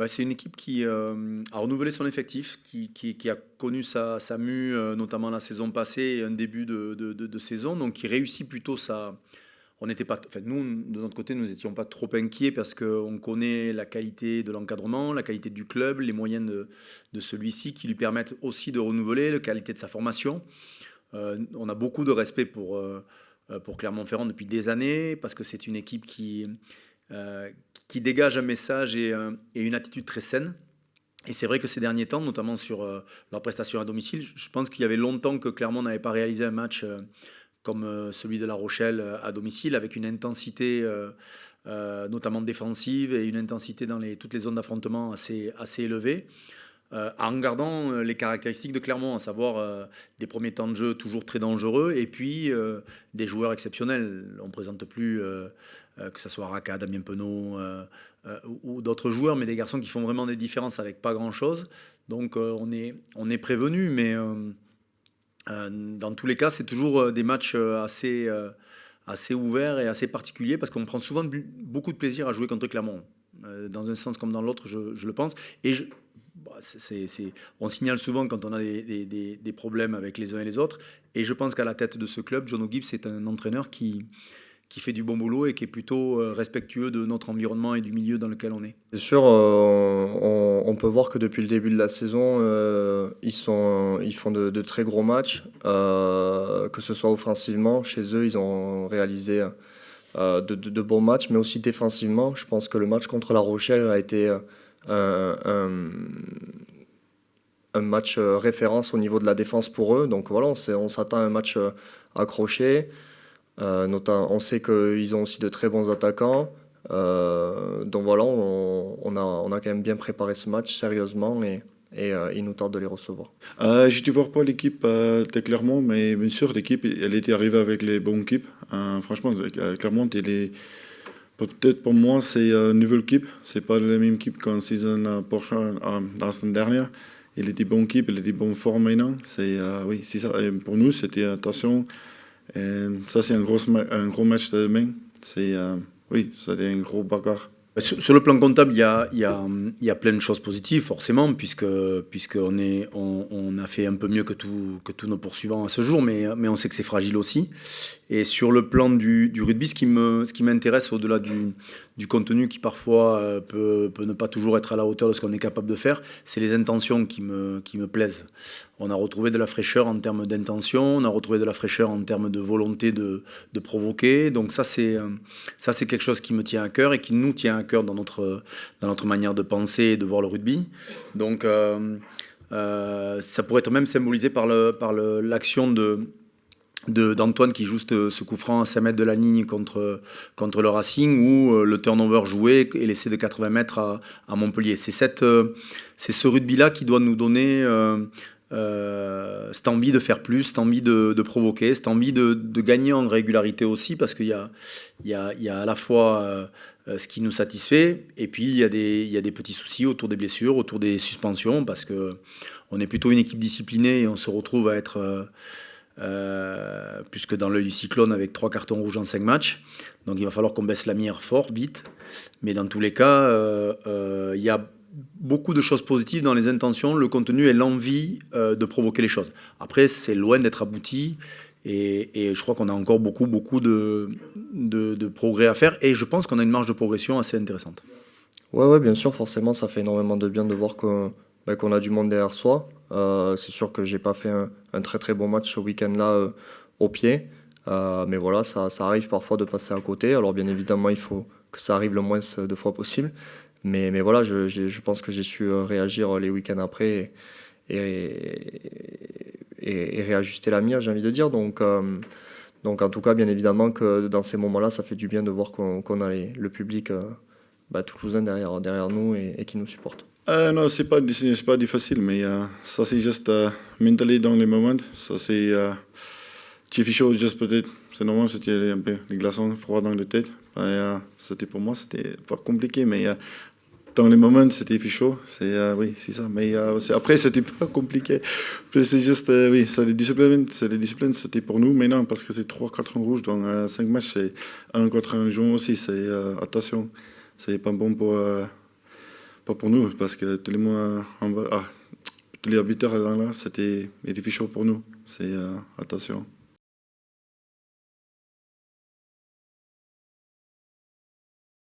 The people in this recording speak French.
C'est une équipe qui a renouvelé son effectif, qui a connu sa mue, notamment la saison passée et un début de saison, donc qui réussit plutôt sa. On n'était pas, enfin, nous, de notre côté, nous n'étions pas trop inquiets parce qu'on connaît la qualité de l'encadrement, la qualité du club, les moyens de celui-ci qui lui permettent aussi de renouveler, la qualité de sa formation. On a beaucoup de respect pour Clermont-Ferrand depuis des années parce que c'est une équipe euh, qui dégage un message et une attitude très saine. Et c'est vrai que ces derniers temps, notamment sur leur prestation à domicile, je pense qu'il y avait longtemps que Clermont n'avait pas réalisé un match comme celui de La Rochelle à domicile, avec une intensité notamment défensive et une intensité dans toutes les zones d'affrontement assez élevée, en gardant les caractéristiques de Clermont, à savoir des premiers temps de jeu toujours très dangereux et puis des joueurs exceptionnels. On ne présente plus que ce soit Raka, Damien Penaud ou d'autres joueurs, mais des garçons qui font vraiment des différences avec pas grand-chose. Donc on est prévenu, mais dans tous les cas, c'est toujours des matchs assez ouverts et assez particuliers parce qu'on prend souvent beaucoup de plaisir à jouer contre Clermont. Dans un sens comme dans l'autre, je le pense. Et on signale souvent quand on a des problèmes avec les uns et les autres. Et je pense qu'à la tête de ce club, John O'Gibbs c'est un entraîneur qui fait du bon boulot et qui est plutôt respectueux de notre environnement et du milieu dans lequel on est. C'est sûr, on peut voir que depuis le début de la saison, ils font de très gros matchs, que ce soit offensivement. Chez eux, ils ont réalisé de bons matchs, mais aussi défensivement. Je pense que le match contre La Rochelle a été un, un match référence au niveau de la défense pour eux. Donc voilà, on s'attend à un match accroché. On sait qu'ils ont aussi de très bons attaquants. Donc voilà, on a quand même bien préparé ce match sérieusement et il nous tarde de les recevoir. Je ne vois pas l'équipe de Clermont, mais bien sûr, l'équipe, elle était arrivée avec les bonnes équipes. Franchement, Clermont, peut-être pour moi, c'est une nouvelle équipe. C'est pas la même équipe qu'en saison prochaine, la semaine dernière. Il était bonne équipe, il était bonne forme maintenant. Oui, c'est ça. Et pour nous, c'était attention. Ça, c'est un gros match de demain. Oui, c'était un gros bagarre. Sur le plan comptable, il y a plein de choses positives, forcément, puisqu'on a fait un peu mieux que tous nos poursuivants à ce jour, mais on sait que c'est fragile aussi. Et sur le plan du rugby, ce qui m'intéresse au-delà du contenu qui parfois peut ne pas toujours être à la hauteur de ce qu'on est capable de faire, c'est les intentions qui me plaisent. On a retrouvé de la fraîcheur en termes d'intention, on a retrouvé de la fraîcheur en termes de volonté de provoquer. Donc ça, c'est quelque chose qui me tient à cœur et qui nous tient à cœur dans notre manière de penser et de voir le rugby. Donc ça pourrait être même symbolisé par l'action d'Antoine qui joue ce coup franc à 5 mètres de la ligne contre le Racing, ou le turnover joué et l'essai de 80 mètres à Montpellier. C'est ce rugby-là qui doit nous donner cette envie de faire plus, cette envie de provoquer, cette envie de gagner en régularité aussi, parce qu'il y a à la fois ce qui nous satisfait, et puis il y a des petits soucis autour des blessures, autour des suspensions, parce qu'on est plutôt une équipe disciplinée et on se retrouve à être plus que dans l'œil du cyclone avec 3 cartons rouges en 5 matchs. Donc il va falloir qu'on baisse la mire fort, vite. Mais dans tous les cas, il y a beaucoup de choses positives dans les intentions, le contenu et l'envie de provoquer les choses. Après, c'est loin d'être abouti. Et je crois qu'on a encore beaucoup de progrès à faire. Et je pense qu'on a une marge de progression assez intéressante. Ouais, bien sûr, forcément, ça fait énormément de bien de voir qu'on a du monde derrière soi. C'est sûr que j'ai pas fait un très très bon match ce week-end-là au pied. Mais voilà, ça arrive parfois de passer à côté. Alors bien évidemment, il faut que ça arrive le moins de fois possible. Mais voilà, je pense que j'ai su réagir les week-ends après et réajuster la mire, j'ai envie de dire. Donc en tout cas, bien évidemment que dans ces moments-là, ça fait du bien de voir qu'on a le public toulousain derrière nous et qui nous supporte. Non, c'est pas difficile, mais ça, c'est juste mentally dans les moments. Ça, c'est. J'ai fait chaud, juste peut-être. C'est normal, c'était un peu les glaçons froids dans la tête. Pour moi, c'était pas compliqué, mais dans les moments, c'était fait chaud. Oui, c'est ça. Mais après, c'était pas compliqué. C'est juste, oui, c'est des disciplines, c'était pour nous maintenant, parce que c'est 3 cartons rouges dans 5 matchs. C'est 1 contre 1 jaune aussi. Attention, c'est pas bon pas pour nous, parce que tous les mois, tous les arbitres là, c'était chaud pour nous. C'est attention.